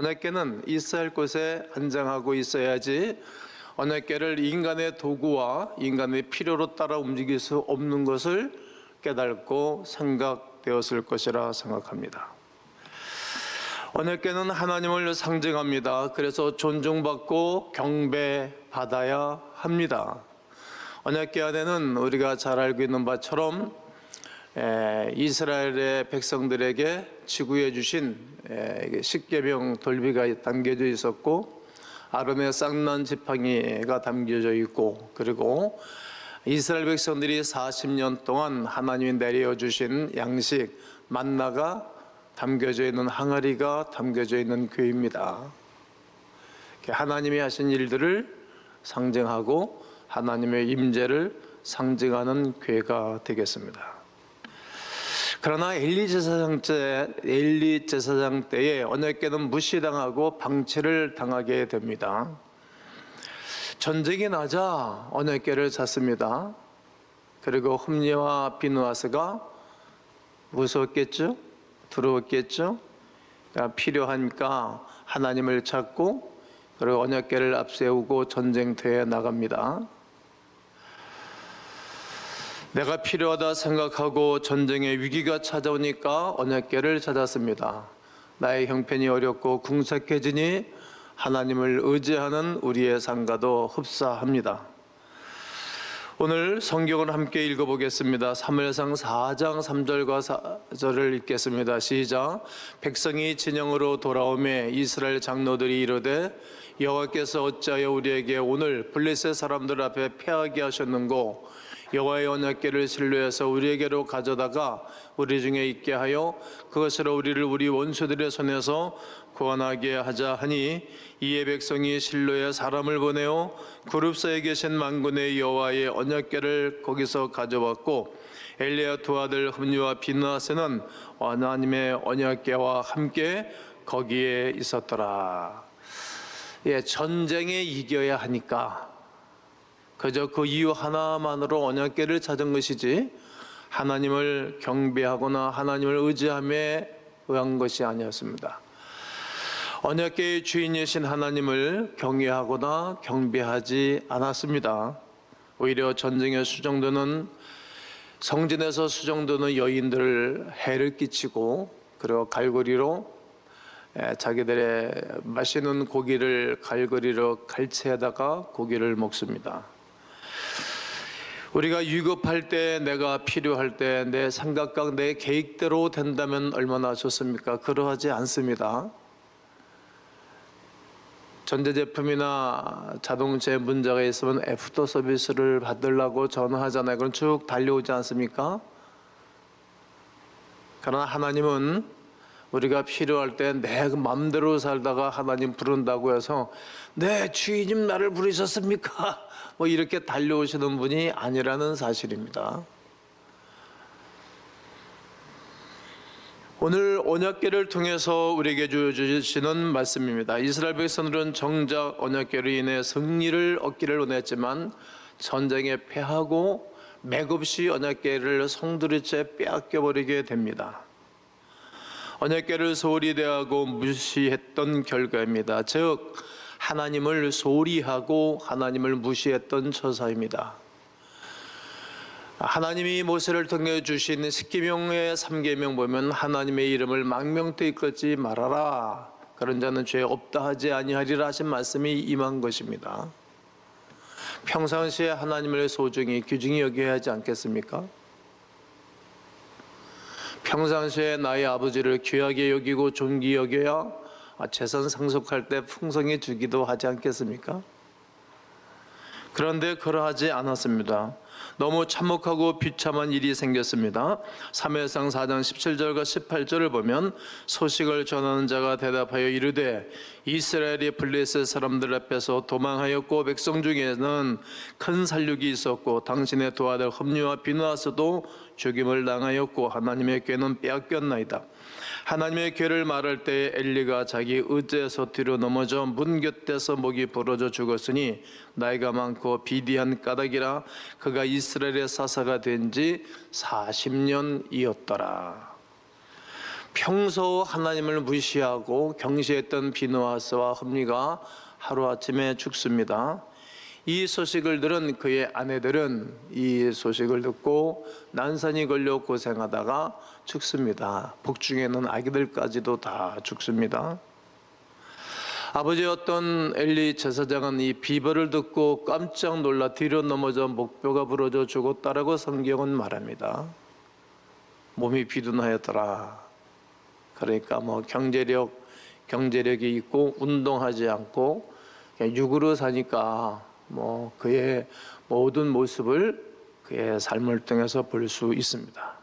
언약궤는 있어야 할 곳에 안장하고 있어야지 언약궤를 인간의 도구와 인간의 필요로 따라 움직일 수 없는 것을 깨닫고 생각되었을 것이라 생각합니다. 언약궤는 하나님을 상징합니다. 그래서 존중받고 경배받아야 합니다. 언약궤 안에는 우리가 잘 알고 있는 바처럼 이스라엘의 백성들에게 지구해 주신 십계명 돌비가 담겨져 있었고, 아론의 쌍난 지팡이가 담겨져 있고, 그리고 이스라엘 백성들이 40년 동안 하나님이 내려주신 양식 만나가 담겨져 있는 항아리가 담겨져 있는 궤입니다. 하나님이 하신 일들을 상징하고 하나님의 임재를 상징하는 궤가 되겠습니다. 그러나 엘리 제사장 때에 언약궤는 무시당하고 방치를 당하게 됩니다. 전쟁이 나자 언약궤를 샀습니다. 그리고 홈리와 비느하스가 무서웠겠죠? 두려웠겠죠? 필요하니까 하나님을 찾고 그리고 언약궤를 앞세우고 전쟁터에 나갑니다. 내가 필요하다 생각하고 전쟁의 위기가 찾아오니까 언약궤를 찾았습니다. 나의 형편이 어렵고 궁색해지니 하나님을 의지하는 우리의 삶과도 흡사합니다. 오늘 성경을 함께 읽어보겠습니다. 사무엘상 4장 3절과 4절을 읽겠습니다. 시작. 백성이 진영으로 돌아오매 이스라엘 장로들이 이르되 여호와께서 어찌하여 우리에게 오늘 블레셋 사람들 앞에 패하게 하셨는고 여호와의 언약궤를 실로에서 우리에게로 가져다가 우리 중에 있게 하여 그것으로 우리를 우리 원수들의 손에서 구원하게 하자 하니, 이에 백성이 실로에 사람을 보내어 그룹사에 계신 만군의 여호와의 언약궤를 거기서 가져왔고, 엘리야 두 아들 흠니와 비느하스는 하나님의 언약궤와 함께 거기에 있었더라. 전쟁에 이겨야 하니까 그저 그 이유 하나만으로 언약궤를 찾은 것이지 하나님을 경배하거나 하나님을 의지함에 의한 것이 아니었습니다. 언약궤의 주인이신 하나님을 경외하거나 경배하지 않았습니다. 오히려 전쟁에 수정되는, 성전에서 수정되는 여인들을 해를 끼치고, 그리고 갈고리로 자기들의 맛있는 고기를 갈고리로 갈채에다가 고기를 먹습니다. 우리가 위급할 때, 내가 필요할 때 내 생각과 내 계획대로 된다면 얼마나 좋습니까? 그러하지 않습니다. 전자제품이나 자동차에 문제가 있으면 애프터 서비스를 받으려고 전화하잖아요. 그럼 쭉 달려오지 않습니까? 그러나 하나님은 우리가 필요할 때 내 마음대로 살다가 하나님 부른다고 해서 네, 주인님 나를 부르셨습니까? 뭐 이렇게 달려오시는 분이 아니라는 사실입니다. 오늘 언약궤를 통해서 우리에게 주시는 말씀입니다. 이스라엘 백성들은 정작 언약궤로 인해 승리를 얻기를 원했지만 전쟁에 패하고 맥없이 언약궤를 송두리째 빼앗겨버리게 됩니다. 언약궤를 소홀히 대하고 무시했던 결과입니다. 즉 하나님을 소홀히하고 하나님을 무시했던 처사입니다. 하나님이 모세를 통해 주신 십계명의 3계명 보면 하나님의 이름을 망명되이 읽지 말아라, 그런 자는 죄 없다 하지 아니하리라 하신 말씀이 임한 것입니다. 평상시에 하나님을 소중히 귀중히 여겨야 하지 않겠습니까? 평상시에 나의 아버지를 귀하게 여기고 존귀 여겨야 재산 상속할 때 풍성히 주기도 하지 않겠습니까? 그런데 그러하지 않았습니다. 너무 참혹하고 비참한 일이 생겼습니다. 사무엘상 4장 17절과 18절을 보면 소식을 전하는 자가 대답하여 이르되 이스라엘이 블레셋 사람들 앞에서 도망하였고 백성 중에는 큰 살육이 있었고 당신의 두 아들 흠니와 비느하스도 죽임을 당하였고 하나님의 궤는 빼앗겼나이다. 하나님의 궤를 말할 때 엘리가 자기 의자에서 뒤로 넘어져 문 곁에서 목이 부러져 죽었으니 나이가 많고 비디한 까닭이라 그가 이스라엘의 사사가 된 지 40년이었더라. 평소 하나님을 무시하고 경시했던 비느하스와 흠리가 하루아침에 죽습니다. 이 소식을 들은 그의 아내들은 이 소식을 듣고 난산이 걸려 고생하다가 죽습니다. 복중에는 아기들까지도 다 죽습니다. 아버지였던 엘리 제사장은 이 비벌을 듣고 깜짝 놀라 뒤로 넘어져 목뼈가 부러져 죽었다라고 성경은 말합니다. 몸이 비둔하였더라. 그러니까 경제력이 있고 운동하지 않고 그냥 육으로 사니까 그의 모든 모습을 그의 삶을 통해서 볼 수 있습니다.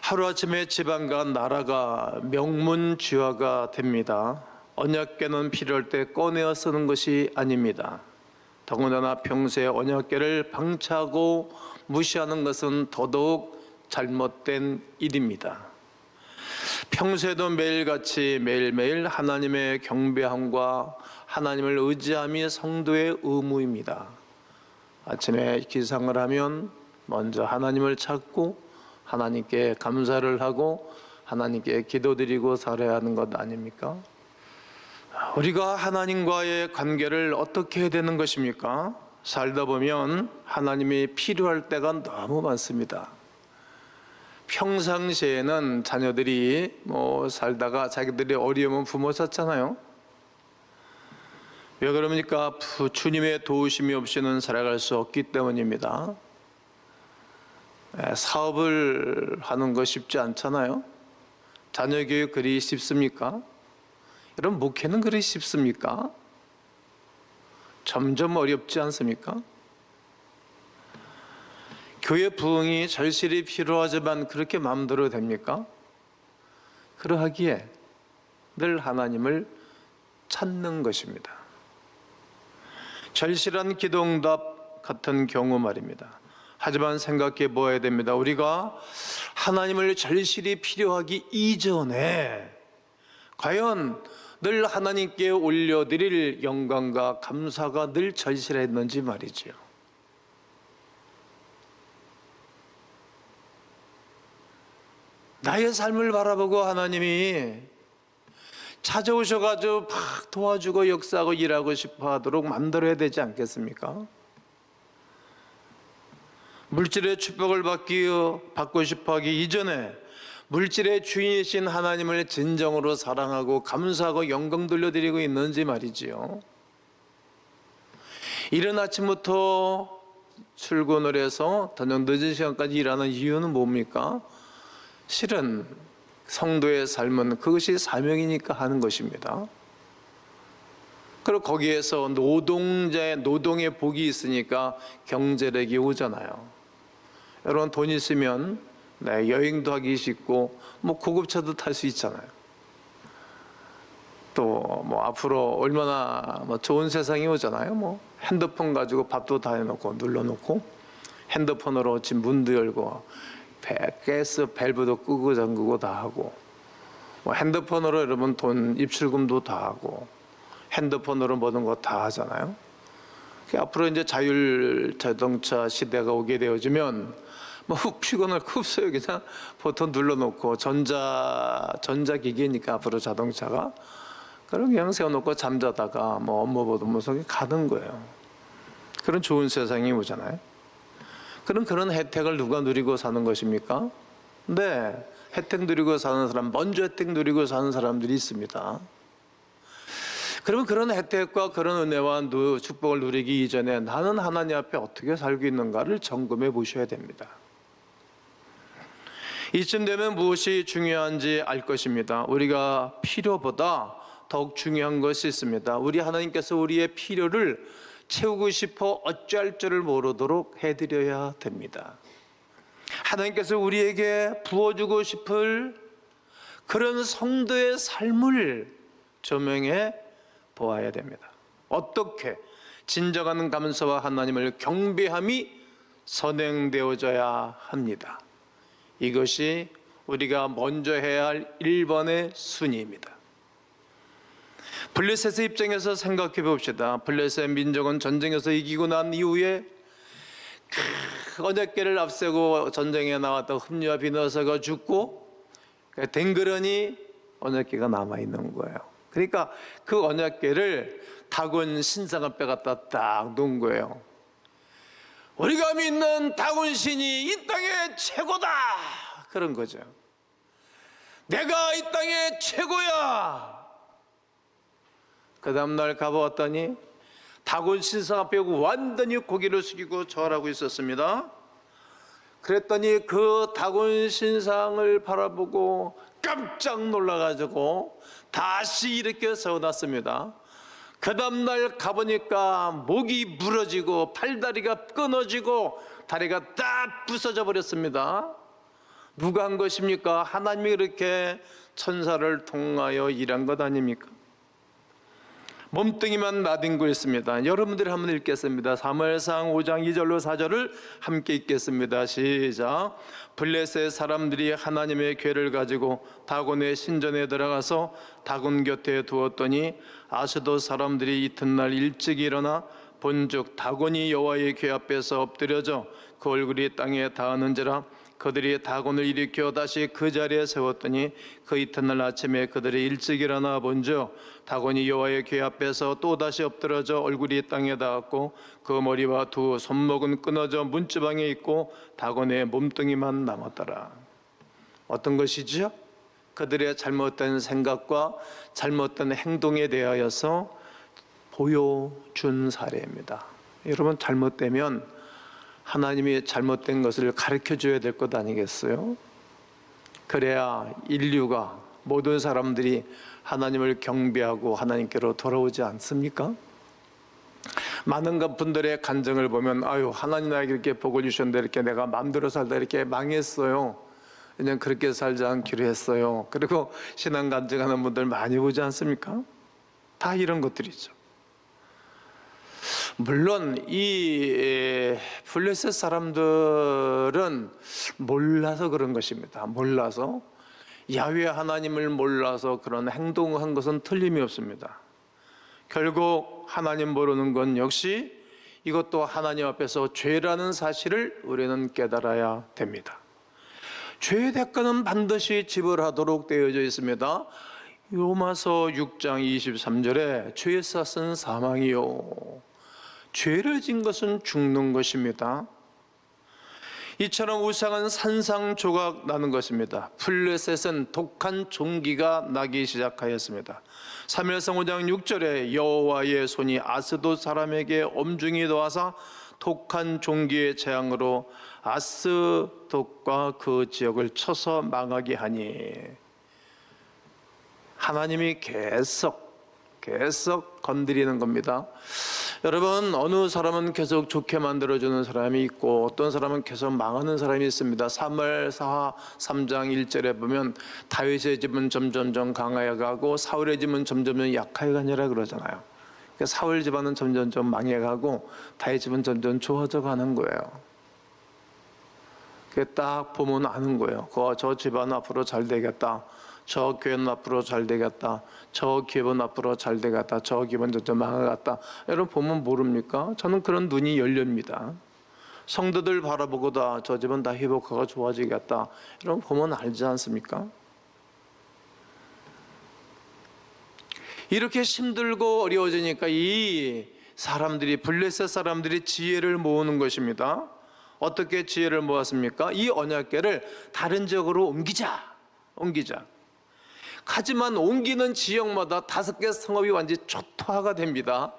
하루아침에 지방과 나라가 명문지화가 됩니다. 언약궤는 필요할 때 꺼내어 쓰는 것이 아닙니다. 더군다나 평소에 언약궤를 방치하고 무시하는 것은 더더욱 잘못된 일입니다. 평소에도 매일같이 매일매일 하나님의 경배함과 하나님을 의지함이 성도의 의무입니다. 아침에 기상을 하면 먼저 하나님을 찾고 하나님께 감사를 하고 하나님께 기도드리고 살아야 하는 것 아닙니까? 우리가 하나님과의 관계를 어떻게 해야 되는 것입니까? 살다 보면 하나님이 필요할 때가 너무 많습니다. 평상시에는 자녀들이 살다가 자기들이 어려우면 부모 찾잖아요. 왜 그럽니까? 주님의 도우심이 없이는 살아갈 수 없기 때문입니다. 사업을 하는 거 쉽지 않잖아요. 자녀 교육 그리 쉽습니까? 여러분, 목회는 그리 쉽습니까? 점점 어렵지 않습니까? 교회 부흥이 절실히 필요하지만 그렇게 마음대로 됩니까? 그러하기에 늘 하나님을 찾는 것입니다. 절실한 기도응답 같은 경우 말입니다. 하지만 생각해 보아야 됩니다. 우리가 하나님을 절실히 필요하기 이전에 과연 늘 하나님께 올려드릴 영광과 감사가 늘 절실했는지 말이죠. 나의 삶을 바라보고 하나님이 찾아오셔가지고 막 도와주고 역사하고 일하고 싶어 하도록 만들어야 되지 않겠습니까? 물질의 축복을 받고 싶어 하기 이전에 물질의 주인이신 하나님을 진정으로 사랑하고 감사하고 영광 돌려드리고 있는지 말이지요. 이른 아침부터 출근을 해서 저녁 늦은 시간까지 일하는 이유는 뭡니까? 실은 성도의 삶은 그것이 사명이니까 하는 것입니다. 그리고 거기에서 노동의 복이 있으니까 경제력이 오잖아요. 여러분, 돈 있으면 여행도 하기 쉽고 고급차도 탈 수 있잖아요. 또 앞으로 얼마나 좋은 세상이 오잖아요. 핸드폰 가지고 밥도 다 해놓고 눌러놓고 핸드폰으로 집 문도 열고 가스 밸브도 끄고 잠그고 다 하고 핸드폰으로 여러분 돈 입출금도 다 하고 핸드폰으로 모든 거 다 하잖아요. 앞으로 이제 자율 자동차 시대가 오게 되어지면 훅 피곤할 거 없어요. 그냥 버튼 눌러놓고 전자기기니까 앞으로 자동차가 그럼 그냥 세워놓고 잠자다가 업무 보면서 가는 거예요. 그런 좋은 세상이 오잖아요. 그럼 그런 혜택을 누가 누리고 사는 것입니까? 네, 혜택 누리고 사는 사람, 먼저 혜택 누리고 사는 사람들이 있습니다. 그러면 그런 혜택과 그런 은혜와 축복을 누리기 이전에 나는 하나님 앞에 어떻게 살고 있는가를 점검해 보셔야 됩니다. 이쯤 되면 무엇이 중요한지 알 것입니다. 우리가 필요보다 더욱 중요한 것이 있습니다. 우리 하나님께서 우리의 필요를 채우고 싶어 어찌할 줄을 모르도록 해드려야 됩니다. 하나님께서 우리에게 부어주고 싶을 그런 성도의 삶을 조명해 보아야 됩니다. 어떻게 진정한 감사와 하나님을 경배함이 선행되어져야 합니다. 이것이 우리가 먼저 해야 할 1번의 순위입니다. 블레셋의 입장에서 생각해 봅시다. 블레셋 민족은 전쟁에서 이기고 난 이후에 언약궤를 앞세고 전쟁에 나왔던 흠리와 비느하스가 죽고 댕그러니 언약궤가 남아있는 거예요. 그러니까 그 언약궤를 다곤 신상을 빼갖다 딱 놓은 거예요. 우리가 믿는 다곤 신이 이 땅의 최고다, 그런 거죠. 내가 이 땅의 최고야. 그 다음날 가보았더니 다곤 신상 앞에 완전히 고개를 숙이고 절하고 있었습니다. 그랬더니 그 다곤 신상을 바라보고 깜짝 놀라가지고 다시 이렇게 세워놨습니다. 그 다음날 가보니까 목이 부러지고 팔다리가 끊어지고 다리가 딱 부서져 버렸습니다. 누가 한 것입니까? 하나님이 그렇게 천사를 통하여 일한 것 아닙니까? 몸뚱이만 나뒹고 있습니다. 여러분들이 한번 읽겠습니다. 사무엘상 5장 2절로 4절을 함께 읽겠습니다. 시작. 블레셋 사람들이 하나님의 궤를 가지고 다곤의 신전에 들어가서 다곤 곁에 두었더니 아스돗 사람들이 이튿날 일찍 일어나 본즉 다곤이 여호와의 궤 앞에서 엎드려져 그 얼굴이 땅에 닿았는지라. 그들이 다곤을 일으켜 다시 그 자리에 세웠더니 그 이튿날 아침에 그들이 일찍 일어나 본즉 다곤이 여호와의 궤 앞에서 또다시 엎드러져 얼굴이 땅에 닿았고 그 머리와 두 손목은 끊어져 문지방에 있고 다곤의 몸뚱이만 남았더라. 어떤 것이죠? 그들의 잘못된 생각과 잘못된 행동에 대하여서 보여준 사례입니다. 여러분, 잘못되면 하나님이 잘못된 것을 가르쳐줘야 될 것 아니겠어요? 그래야 인류가, 모든 사람들이 하나님을 경배하고 하나님께로 돌아오지 않습니까? 많은 분들의 간증을 보면 아유, 하나님 나에게 이렇게 복을 주셨는데 이렇게 내가 마음대로 살다 이렇게 망했어요. 그냥 그렇게 살지 않기로 했어요. 그리고 신앙 간증하는 분들 많이 보지 않습니까? 다 이런 것들이죠. 물론 이 블레셋 사람들은 몰라서 그런 것입니다. 몰라서, 야훼 하나님을 몰라서 그런 행동한 것은 틀림이 없습니다. 결국 하나님 모르는 건 역시 이것도 하나님 앞에서 죄라는 사실을 우리는 깨달아야 됩니다. 죄의 대가는 반드시 지불하도록 되어져 있습니다. 로마서 6장 23절에 죄의 삭은 사망이요 죄를 진 것은 죽는 것입니다. 이처럼 우상은 산상조각 나는 것입니다. 블레셋은 독한 종기가 나기 시작하였습니다. 사무엘상 5장 6절에 여호와의 손이 아스돗 사람에게 엄중히 도와서 독한 종기의 재앙으로 아스돗과 그 지역을 쳐서 망하게 하니, 하나님이 계속 건드리는 겁니다. 여러분, 어느 사람은 계속 좋게 만들어주는 사람이 있고 어떤 사람은 계속 망하는 사람이 있습니다. 사무엘하 3장 1절에 보면 다윗의 집은 점점점 강하여가고 사울의 집은 점점점 약하여가니라 그러잖아요. 그러니까 사울 집안은 점점점 망해가고 다윗 집은 점점 좋아져 가는 거예요. 그게 딱 보면 아는 거예요. 저 집안 앞으로 잘 되겠다, 저 교회는 앞으로 잘 되겠다, 저 기업은 앞으로 잘 되겠다, 저 기업은 점점 망하겠다. 여러분 보면 모릅니까? 저는 그런 눈이 열립니다. 성도들 바라보고다 저 집은 다 회복하고 좋아지겠다, 여러분 보면 알지 않습니까? 이렇게 힘들고 어려워지니까 이 사람들이, 블레셋 사람들이 지혜를 모으는 것입니다. 어떻게 지혜를 모았습니까? 이 언약궤를 다른 지역으로 옮기자. 하지만 옮기는 지역마다 5개 성읍이 완전히 초토화가 됩니다.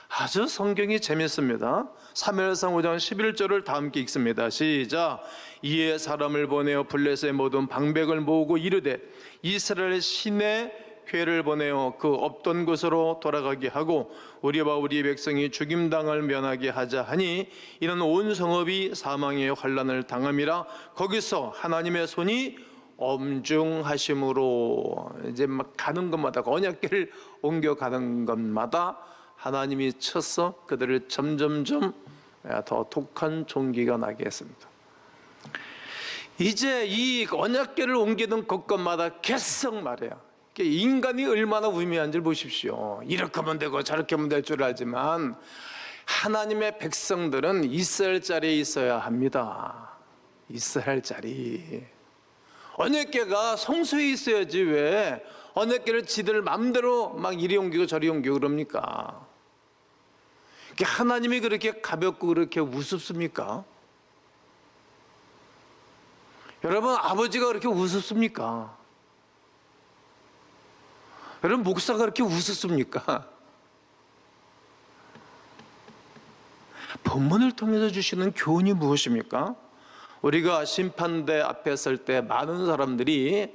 아주 성경이 재밌습니다. 사무엘상 5장 11절을 다 함께 읽습니다. 시작. 이에 사람을 보내어 블레셋의 모든 방백을 모으고 이르되 이스라엘 신의 궤를 보내어 그 없던 곳으로 돌아가게 하고 우리와 우리 백성이 죽임당을 면하게 하자 하니, 이는 온 성읍이 사망의 환난을 당함이라. 거기서 하나님의 손이 엄중하심으로, 이제 막 가는 것마다, 언약궤를 옮겨가는 것마다 하나님이 쳐서 그들을 점점점 더 독한 종기가 나게 했습니다. 이제 이 언약궤를 옮기는 곳곳마다 계속 말해요. 인간이 얼마나 우매한지 보십시오. 이렇게 하면 되고 저렇게 하면 될 줄 알지만 하나님의 백성들은 이스라엘 자리에 있어야 합니다. 이스라엘 자리. 언약궤가 성소에 있어야지 왜 언약궤를 지들 마음대로 막 이리 옮기고 저리 옮기고 그럽니까? 하나님이 그렇게 가볍고 그렇게 우습습니까? 여러분, 아버지가 그렇게 우습습니까? 여러분, 목사가 그렇게 우습습니까? 본문을 통해서 주시는 교훈이 무엇입니까? 우리가 심판대 앞에 설 때 많은 사람들이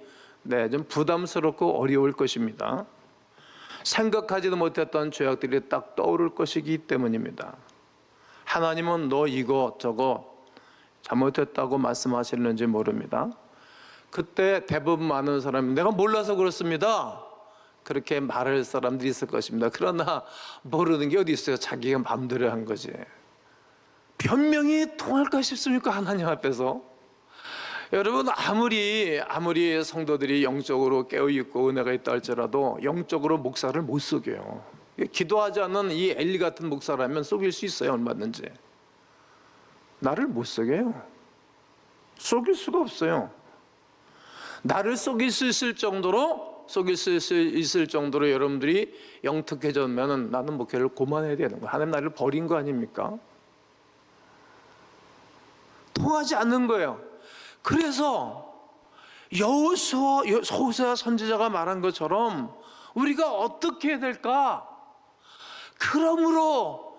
좀 부담스럽고 어려울 것입니다. 생각하지도 못했던 죄악들이 딱 떠오를 것이기 때문입니다. 하나님은 너 이거 저거 잘못했다고 말씀하시는지 모릅니다. 그때 대부분 많은 사람이 내가 몰라서 그렇습니다, 그렇게 말할 사람들이 있을 것입니다. 그러나 모르는 게 어디 있어요? 자기가 마음대로 한 거지. 변명이 통할까 싶습니까? 하나님 앞에서. 여러분, 아무리 성도들이 영적으로 깨어있고 은혜가 있다 할지라도 영적으로 목사를 못 속여요. 기도하지 않는 이 엘리 같은 목사라면 속일 수 있어요, 얼마든지. 나를 못 속여요. 속일 수가 없어요. 나를 속일 수 있을 정도로 여러분들이 영특해졌면 나는 목회를 그만해야 되는 거예요. 하나님 나를 버린 거 아닙니까? 통하지 않는 거예요. 그래서 호세아 선지자가 말한 것처럼 우리가 어떻게 해야 될까? 그러므로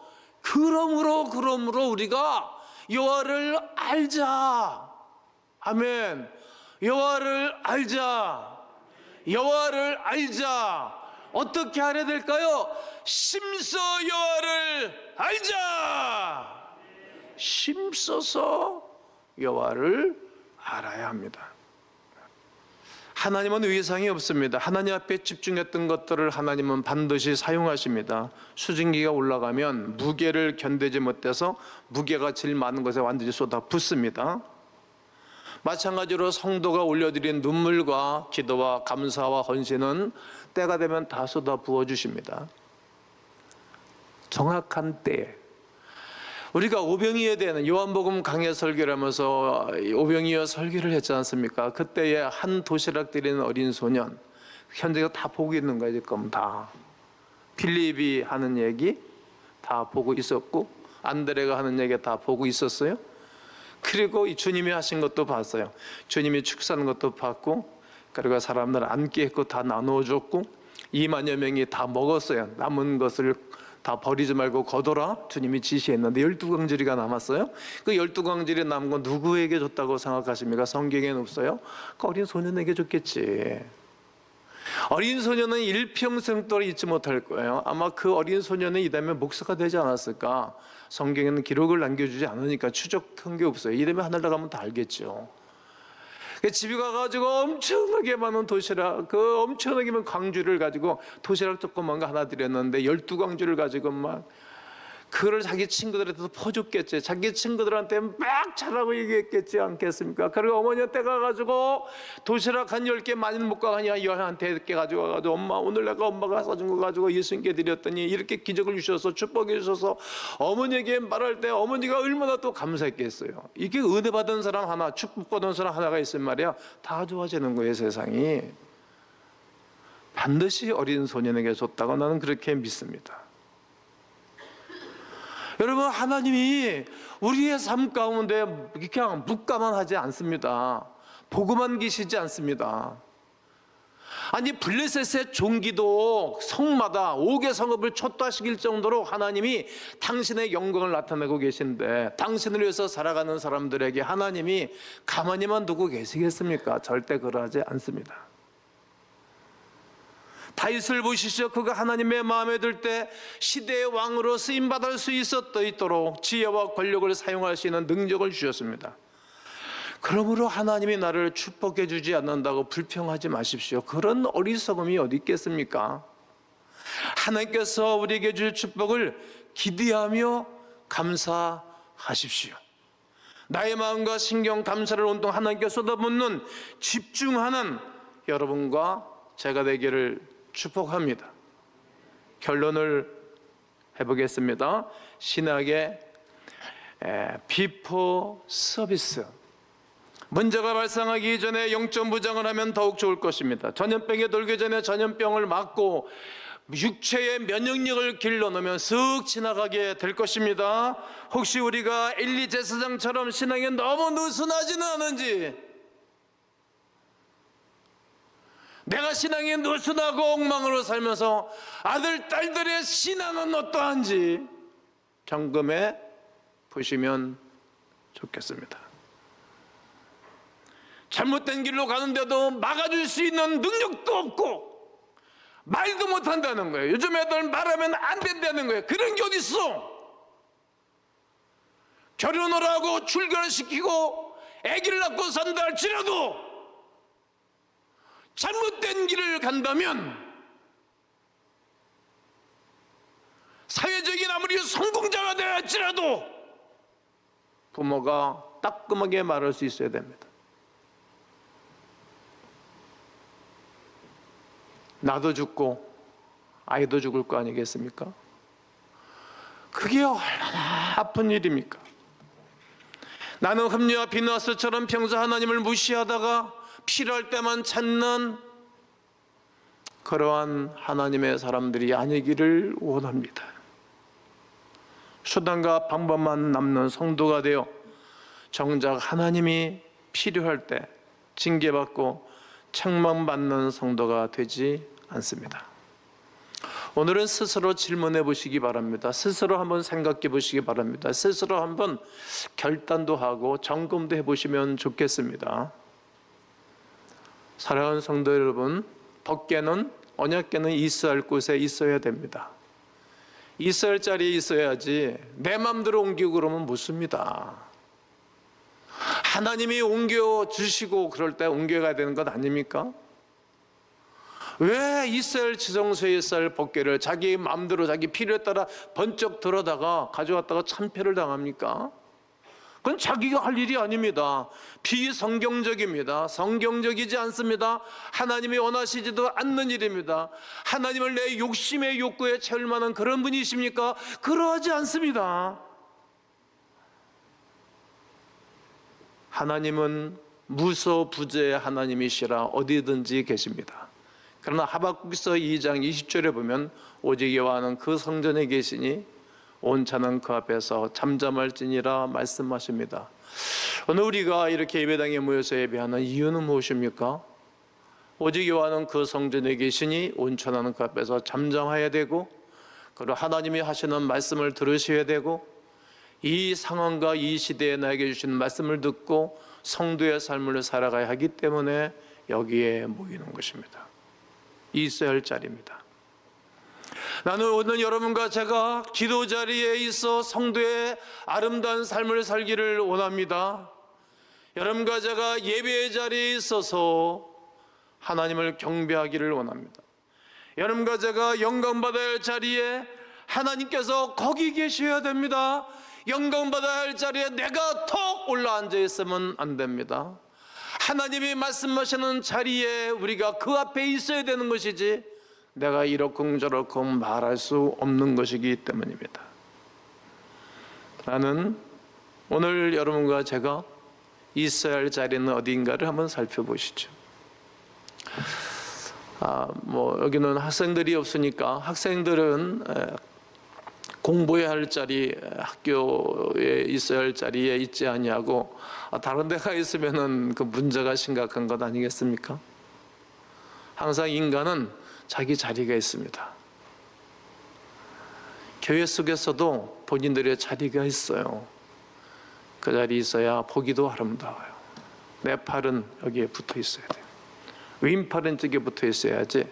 우리가 여호와를 알자. 아멘. 여호와를 알자. 어떻게 하려 될까요? 심써 여호와를 알자. 심써서 여호와를 알아야 합니다. 하나님은 위상이 없습니다. 하나님 앞에 집중했던 것들을 하나님은 반드시 사용하십니다. 수증기가 올라가면 무게를 견디지 못해서 무게가 제일 많은 것에 완전히 쏟아붓습니다. 마찬가지로 성도가 올려드린 눈물과 기도와 감사와 헌신은 때가 되면 다 쏟아부어 주십니다. 정확한 때에. 우리가 오병이어에 대한 요한복음 강해 설교를 하면서 오병이어 설교를 했지 않습니까? 그때에 한 도시락 드리는 어린 소년, 현재가 다 보고 있는 거예요. 지금 다 필립이 하는 얘기 다 보고 있었고, 안드레가 하는 얘기 다 보고 있었어요. 그리고 이 주님이 하신 것도 봤어요. 주님이 축사하는 것도 봤고, 그리고 사람들 앉게 했고 다 나누어 줬고 2만여 명이 다 먹었어요. 남은 것을 다 버리지 말고 거둬라 주님이 지시했는데 12광주리가 남았어요. 그 12광주리 남은 건 누구에게 줬다고 생각하십니까? 성경에는 없어요. 그 어린 소년에게 줬겠지. 어린 소년은 일평생 동안 잊지 못할 거예요. 아마 그 어린 소년은 이다음에 목사가 되지 않았을까? 성경에는 기록을 남겨주지 않으니까 추적한 게 없어요. 이다음에 하늘 나가면 다 알겠죠. 집에 가가지고 엄청나게 많은 도시락, 그 엄청나게 많은 광주를 가지고 도시락 조그만 거 하나 드렸는데 12광주를 가지고 막 그걸 자기 친구들한테도 퍼줬겠지. 자기 친구들한테 막 잘하고 얘기했겠지 않겠습니까? 그리고 어머니한테 가가지고 도시락 한 10개 많이 못 가가냐 여한테 이렇게 가지고 가가지고 엄마 오늘 내가 엄마가 사준 거 가지고 예수님께 드렸더니 이렇게 기적을 주셔서 축복해 주셔서 어머니에게 말할 때 어머니가 얼마나 또 감사했겠어요. 이게 은혜 받은 사람 하나, 축복받은 사람 하나가 있으면 말이야 다 좋아지는 거예요. 세상이. 반드시 어린 소년에게 줬다고 나는 그렇게 믿습니다. 여러분, 하나님이 우리의 삶 가운데 그냥 묵가만 하지 않습니다. 보고만 계시지 않습니다. 아니 블레셋의 종기도 성마다 5개 성읍을 촛도하시길 정도로 하나님이 당신의 영광을 나타내고 계신데 당신을 위해서 살아가는 사람들에게 하나님이 가만히만 두고 계시겠습니까? 절대 그러하지 않습니다. 다윗을 보시죠. 그가 하나님의 마음에 들 때 시대의 왕으로 쓰임받을 수 있도록 지혜와 권력을 사용할 수 있는 능력을 주셨습니다. 그러므로 하나님이 나를 축복해 주지 않는다고 불평하지 마십시오. 그런 어리석음이 어디 있겠습니까? 하나님께서 우리에게 줄 축복을 기대하며 감사하십시오. 나의 마음과 신경 감사를 온통 하나님께 쏟아붓는 집중하는 여러분과 제가 되기를 축복합니다. 결론을 해보겠습니다. 신학의 비포 서비스. 문제가 발생하기 전에 영적 무장을 하면 더욱 좋을 것입니다. 전염병에 돌기 전에 전염병을 막고 육체의 면역력을 길러놓으면 쓱 지나가게 될 것입니다. 혹시 우리가 엘리 제사장처럼 신앙에 너무 느슨하지는 않은지, 내가 신앙이 느슨하고 엉망으로 살면서 아들, 딸들의 신앙은 어떠한지 점검해 보시면 좋겠습니다. 잘못된 길로 가는데도 막아줄 수 있는 능력도 없고 말도 못한다는 거예요. 요즘 애들 말하면 안 된다는 거예요. 그런 게 어디 있어? 결혼을 하고 출가를 시키고 아기를 낳고 산다 할지라도 잘못된 길을 간다면 사회적인 아무리 성공자가 되어 할지라도 부모가 따끔하게 말할 수 있어야 됩니다. 나도 죽고 아이도 죽을 거 아니겠습니까? 그게 얼마나 아픈 일입니까? 나는 흠리와 비나스처럼 평소 하나님을 무시하다가 필요할 때만 찾는 그러한 하나님의 사람들이 아니기를 원합니다. 수단과 방법만 남는 성도가 되어 정작 하나님이 필요할 때 징계받고 책망받는 성도가 되지 않습니다. 오늘은 스스로 질문해 보시기 바랍니다. 스스로 한번 생각해 보시기 바랍니다. 스스로 한번 결단도 하고 점검도 해보시면 좋겠습니다. 사랑하는 성도 여러분, 법궤는, 언약궤는 있어야 할 곳에 있어야 됩니다. 있어야 할 자리에 있어야지 내 마음대로 옮기고 그러면 못 씁니다. 하나님이 옮겨주시고 그럴 때 옮겨가야 되는 것 아닙니까? 왜 있어야 할 지성소에 있어야 할 법궤를 자기 마음대로 자기 필요에 따라 번쩍 들어다가 가져갔다가 참패를 당합니까? 그건 자기가 할 일이 아닙니다. 비성경적입니다. 성경적이지 않습니다. 하나님이 원하시지도 않는 일입니다. 하나님을 내 욕심의 욕구에 채울 만한 그런 분이십니까? 그러하지 않습니다. 하나님은 무소부재의 하나님이시라 어디든지 계십니다. 그러나 하박국서 2장 20절에 보면 오직 여호와는 그 성전에 계시니 온천은 그 앞에서 잠잠할지니라 말씀하십니다. 오늘 우리가 이렇게 예배당에 모여서 예배하는 이유는 무엇입니까? 오직 여호와는 그 성전에 계시니 온천하는 그 앞에서 잠잠해야 되고, 그리고 하나님이 하시는 말씀을 들으셔야 되고, 이 상황과 이 시대에 나에게 주시는 말씀을 듣고 성도의 삶을 살아가야 하기 때문에 여기에 모이는 것입니다. 있어야 할 자리입니다. 나는 오늘 여러분과 제가 기도 자리에 있어 성도의 아름다운 삶을 살기를 원합니다. 여러분과 제가 예배의 자리에 있어서 하나님을 경배하기를 원합니다. 여러분과 제가 영광받아야 할 자리에 하나님께서 거기 계셔야 됩니다. 영광받아야 할 자리에 내가 턱 올라앉아 있으면 안 됩니다. 하나님이 말씀하시는 자리에 우리가 그 앞에 있어야 되는 것이지 내가 이러쿵저러쿵 말할 수 없는 것이기 때문입니다. 나는 오늘 여러분과 제가 있어야 할 자리는 어디인가를 한번 살펴보시죠. 여기는 학생들이 없으니까 학생들은 공부해야 할 자리, 학교에 있어야 할 자리에 있지 아니하고 다른 데가 있으면은 그 문제가 심각한 것 아니겠습니까? 항상 인간은 자기 자리가 있습니다. 교회 속에서도 본인들의 자리가 있어요. 그 자리에 있어야 보기도 아름다워요. 내 팔은 여기에 붙어 있어야 돼요. 왼팔은 저기에 붙어 있어야지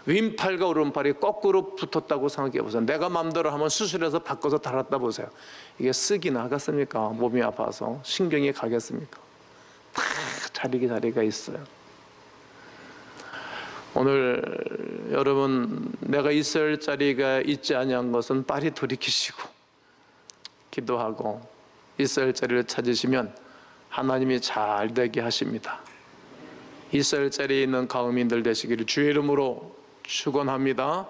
왼팔과 오른팔이 거꾸로 붙었다고 생각해 보세요. 내가 마음대로 하면 수술해서 바꿔서 달았다 보세요. 이게 쓱이 나갔습니까? 몸이 아파서 신경이 가겠습니까? 다 자리가 있어요. 오늘 여러분, 내가 있어야 할 자리가 있지 아니한 것은 빨리 돌이키시고 기도하고 있어야 할 자리를 찾으시면 하나님이 잘 되게 하십니다. 있어야 할 자리에 있는 가음인들 되시기를 주의 이름으로 축원합니다.